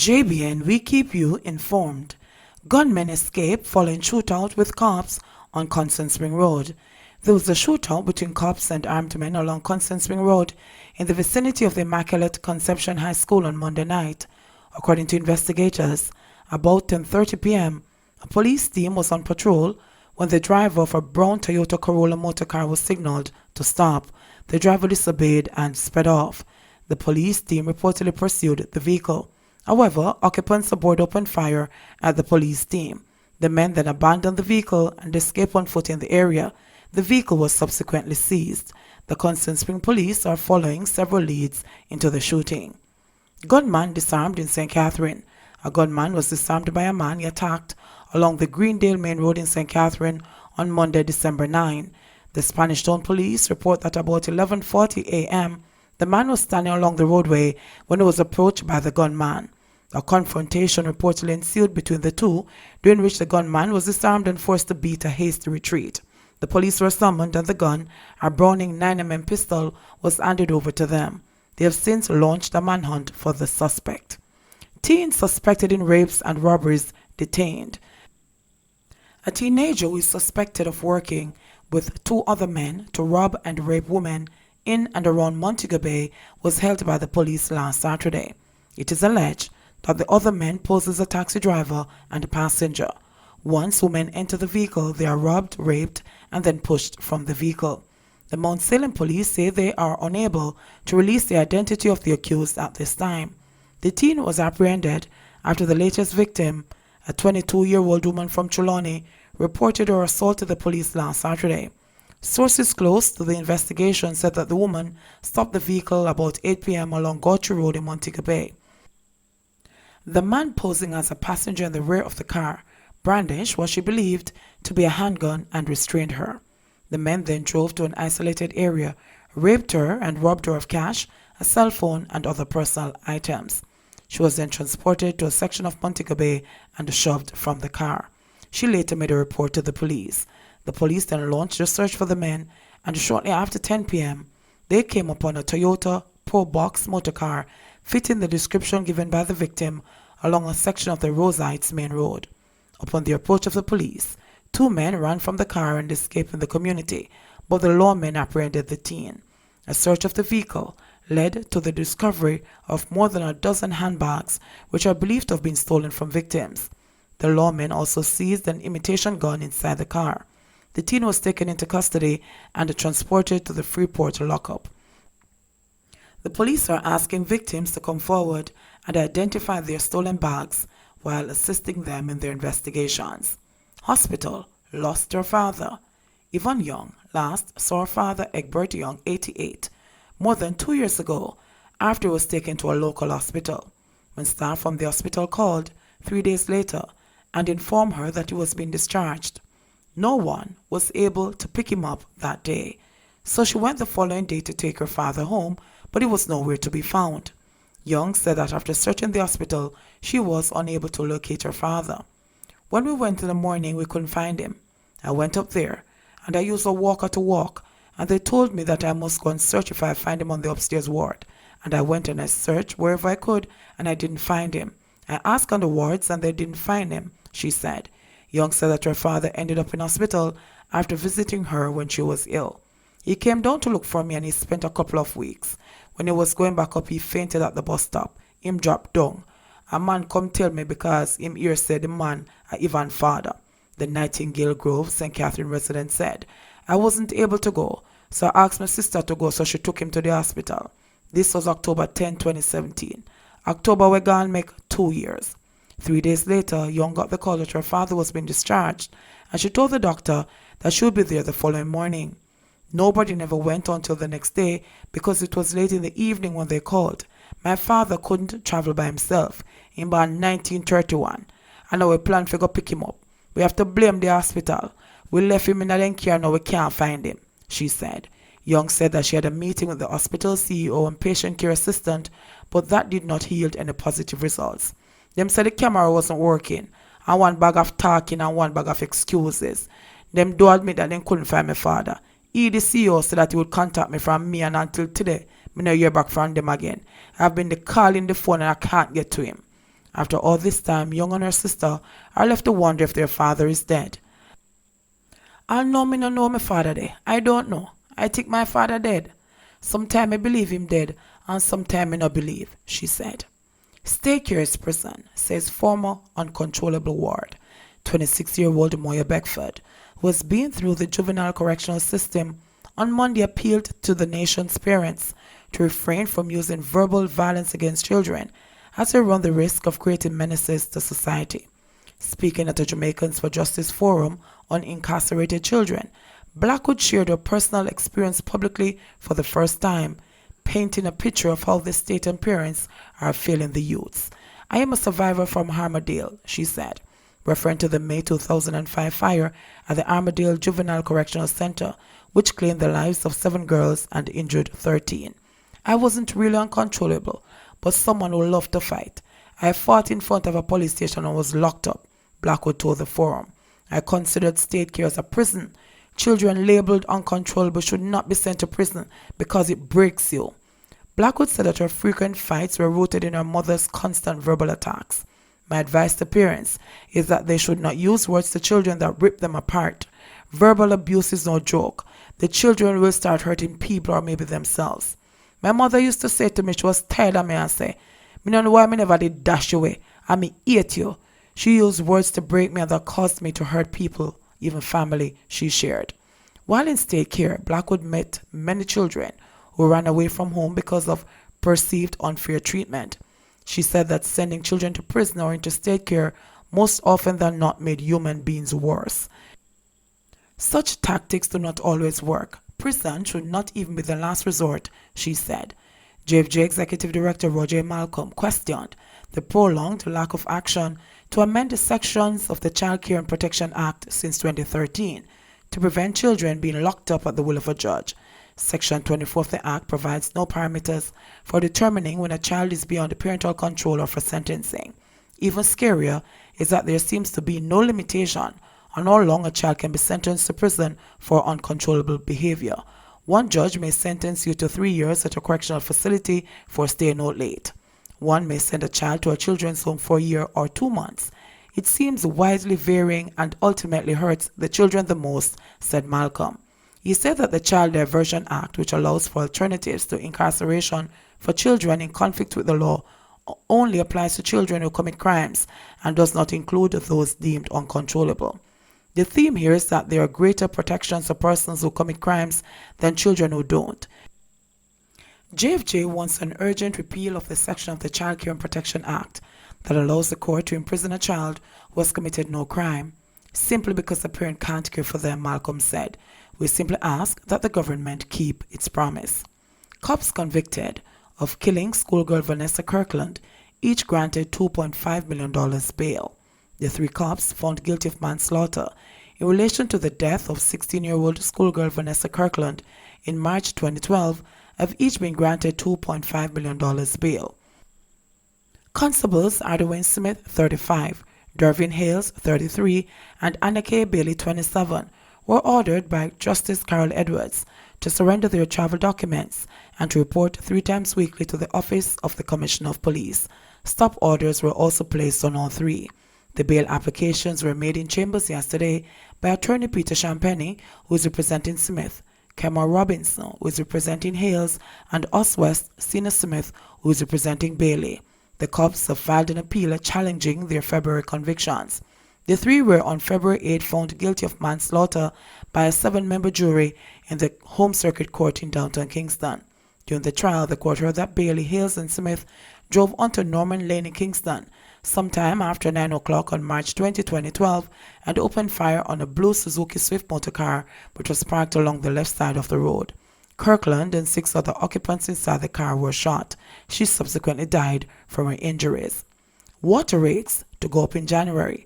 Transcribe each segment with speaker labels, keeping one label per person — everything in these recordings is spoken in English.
Speaker 1: JBN, we keep you informed. Gunmen escape following shootout with cops on Constant Spring Road. There was a shootout between cops and armed men along Constant Spring Road in the vicinity of the Immaculate Conception High School on Monday night. According to investigators, about 10:30 p.m., a police team was on patrol when the driver of a brown Toyota Corolla motor car was signaled to stop. The driver disobeyed and sped off. The police team reportedly pursued the vehicle. However, occupants aboard opened fire at the police team. The men then abandoned the vehicle and escaped on foot in the area. The vehicle was subsequently seized. The Constant Spring police are following several leads into the shooting. Gunman disarmed in St. Catherine. A gunman was disarmed by a man he attacked along the Greendale Main Road in St. Catherine on Monday, December 9. The Spanish Town police report that about 11:40 a.m., the man was standing along the roadway when he was approached by the gunman. A confrontation reportedly ensued between the two, during which the gunman was disarmed and forced to beat a hasty retreat. The police were summoned and the gun, a Browning 9mm pistol, was handed over to them. They have since launched a manhunt for the suspect. Teens suspected in rapes and robberies detained. A teenager who is suspected of working with two other men to rob and rape women in and around Montego Bay was held by the police last Saturday. It is alleged that the other men pose as a taxi driver and a passenger. Once women enter the vehicle, they are robbed, raped, and then pushed from the vehicle. The Mount Salem police say they are unable to release the identity of the accused at this time. The teen was apprehended after the latest victim, a 22-year-old woman from Trelawney, reported her assault to the police last Saturday. Sources close to the investigation said that the woman stopped the vehicle about 8 p.m. along Gaucher Road in Montego Bay. The man posing as a passenger in the rear of the car brandished what she believed to be a handgun and restrained her. The men then drove to an isolated area, raped her and robbed her of cash, a cell phone and other personal items. She was then transported to a section of Montego Bay and shoved from the car. She later made a report to the police. The police then launched a search for the men, and shortly after 10 p.m., they came upon a Toyota Pro Box motor car fitting the description given by the victim along a section of the Rose Heights main road. Upon the approach of the police, two men ran from the car and escaped in the community, but the lawmen apprehended the teen. A search of the vehicle led to the discovery of more than a dozen handbags, which are believed to have been stolen from victims. The lawmen also seized an imitation gun inside the car. The teen was taken into custody and transported to the Freeport lockup. The police are asking victims to come forward and identify their stolen bags while assisting them in their investigations. Hospital lost her father. Yvonne Young last saw her father Egbert Young, 88, more than 2 years ago after he was taken to a local hospital. When staff from the hospital called 3 days later and informed her that he was being discharged, no one was able to pick him up that day. So she went the following day to take her father home, but he was nowhere to be found. Young said that after searching the hospital, she was unable to locate her father. When we went in the morning, we couldn't find him. I went up there, and I used a walker to walk, and they told me that I must go and search if I find him on the upstairs ward. And I went and I searched wherever I could, and I didn't find him. I asked on the wards, and they didn't find him, she said. Young said that her father ended up in hospital after visiting her when she was ill. He came down to look for me and he spent a couple of weeks. When he was going back up, he fainted at the bus stop. Him dropped down. A man come tell me because him ear said the man a Ivan father. The Nightingale Grove, St. Catherine resident said. I wasn't able to go, so I asked my sister to go, so she took him to the hospital. This was October 10, 2017. October we gone make 2 years. 3 days later, Young got the call that her father was being discharged, and she told the doctor that she would be there the following morning. Nobody never went until the next day because it was late in the evening when they called. My father couldn't travel by himself in about 1931, and now we plan to go pick him up. We have to blame the hospital. We left him in a care, now we can't find him, she said. Young said that she had a meeting with the hospital CEO and patient care assistant, but that did not yield any positive results. Them said the camera wasn't working, and one bag of talking and one bag of excuses. Them do admit that they couldn't find my father. The CEO said that he would contact me from me, and until today, me no hear back from them again. I've been calling the phone and I can't get to him. After all this time, Young and her sister are left to wonder if their father is dead. I know me no know my father there. I don't know. I think my father dead. Sometime I believe him dead, and sometime I no believe, she said. Stay curious, prison, says former uncontrollable ward, 26-year-old Moya Beckford, who has been through the juvenile correctional system, on Monday appealed to the nation's parents to refrain from using verbal violence against children as they run the risk of creating menaces to society. Speaking at the Jamaicans for Justice Forum on incarcerated children, Blackwood shared her personal experience publicly for the first time, painting a picture of how the state and parents are failing the youths. I am a survivor from Armadale, she said, referring to the May 2005 fire at the Armadale Juvenile Correctional Center, which claimed the lives of 7 girls and injured 13. I wasn't really uncontrollable, but someone who loved to fight. I fought in front of a police station and was locked up, Blackwood told the forum. I considered state care as a prison. Children labeled uncontrollable should not be sent to prison because it breaks you. Blackwood said that her frequent fights were rooted in her mother's constant verbal attacks. My advice to parents is that they should not use words to children that rip them apart. Verbal abuse is no joke. The children will start hurting people or maybe themselves. My mother used to say to me, she was tired of me and say, me don't know why me never did dash you away, and me hate you. She used words to break me and that caused me to hurt people, even family, she shared. While in state care, Blackwood met many children who ran away from home because of perceived unfair treatment. She said that sending children to prison or into state care most often than not made human beings worse. Such tactics do not always work. Prison should not even be the last resort, she said. JFJ Executive Director Roger Malcolm questioned the prolonged lack of action to amend the sections of the Child Care and Protection Act since 2013 to prevent children being locked up at the will of a judge. Section 24 of the Act provides no parameters for determining when a child is beyond the parental control or for sentencing. Even scarier is that there seems to be no limitation on how long a child can be sentenced to prison for uncontrollable behavior. One judge may sentence you to 3 years at a correctional facility for staying out late. One may send a child to a children's home for a year or 2 months. It seems widely varying and ultimately hurts the children the most, said Malcolm. He said that the Child Diversion Act, which allows for alternatives to incarceration for children in conflict with the law, only applies to children who commit crimes and does not include those deemed uncontrollable. The theme here is that there are greater protections for persons who commit crimes than children who don't. JFJ wants an urgent repeal of the section of the Child Care and Protection Act that allows the court to imprison a child who has committed no crime, simply because the parent can't care for them, Malcolm said. We simply ask that the government keep its promise. Cops convicted of killing schoolgirl Vanessa Kirkland each granted $2.5 million bail. The 3 cops found guilty of manslaughter in relation to the death of 16-year-old schoolgirl Vanessa Kirkland in March 2012 have each been granted $2.5 million bail. Constables Adewin Smith, 35, Dervin Hales, 33, and Anna K. Bailey, 27, were ordered by Justice Carol Edwards to surrender their travel documents and to report 3 times weekly to the Office of the Commissioner of Police. Stop orders were also placed on all 3. The bail applications were made in chambers yesterday by attorney Peter Champagne, who is representing Smith, Kemar Robinson, who is representing Hales, and Oswest Senior Smith, who is representing Bailey. The cops have filed an appeal challenging their February convictions. The 3 were on February 8 found guilty of manslaughter by a 7-member jury in the Home Circuit Court in downtown Kingston. During the trial, the court heard that Bailey, Hales, and Smith drove onto Norman Lane in Kingston sometime after 9 o'clock on March 20, 2012, and opened fire on a blue Suzuki Swift motor car which was parked along the left side of the road. Kirkland and 6 other occupants inside the car were shot. She subsequently died from her injuries. Water rates to go up in January.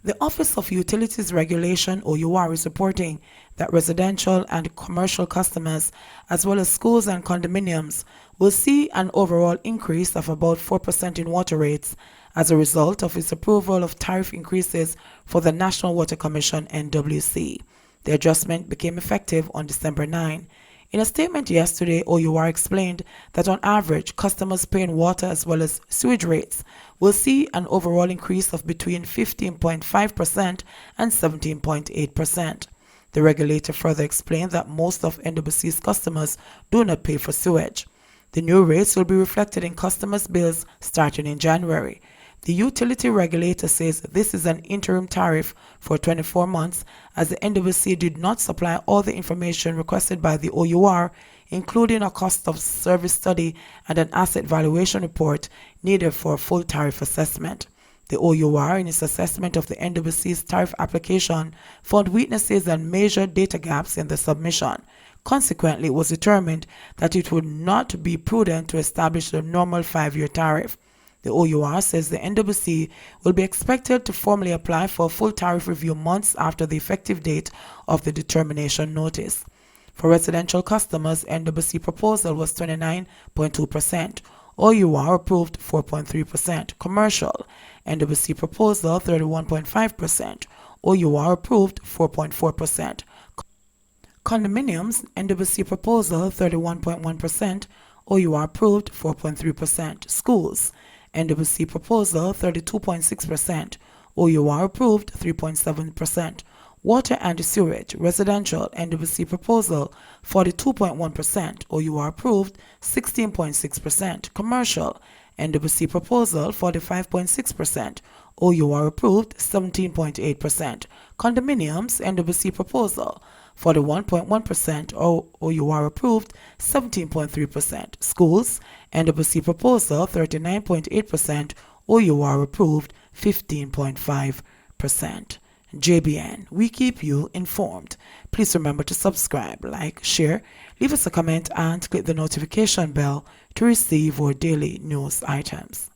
Speaker 1: The Office of Utilities Regulation, OUR, is reporting that residential and commercial customers, as well as schools and condominiums, will see an overall increase of about 4% in water rates as a result of its approval of tariff increases for the National Water Commission, NWC. The adjustment became effective on December 9. In a statement yesterday, OUR explained that on average, customers paying water as well as sewage rates will see an overall increase of between 15.5% and 17.8%. The regulator further explained that most of NWC's customers do not pay for sewage. The new rates will be reflected in customers' bills starting in January. The utility regulator says this is an interim tariff for 24 months as the NWC did not supply all the information requested by the OUR, including a cost of service study and an asset valuation report needed for a full tariff assessment. The OUR, in its assessment of the NWC's tariff application, found weaknesses and major data gaps in the submission. Consequently, it was determined that it would not be prudent to establish a normal 5-year tariff. The OUR says the NWC will be expected to formally apply for a full tariff review months after the effective date of the determination notice. For residential customers, NWC proposal was 29.2%. OUR approved 4.3%. Commercial, NWC proposal 31.5%. OUR approved 4.4%. Condominiums, NWC proposal 31.1%. OUR approved 4.3%. Schools, NWC proposal 32.6%. OUR approved 3.7%. Water and sewage, residential, NWC proposal 42.1%. OUR approved 16.6%. Commercial, NWC proposal 45.6%. OUR approved 17.8%. Condominiums, NWC proposal 41.1%. OUR approved 17.3%. Schools, NWC proposal 39.8%. OUR approved 15.5%. JBN, we keep you informed. Please remember to subscribe, like, share, leave us a comment, and click the notification bell to receive our daily news items.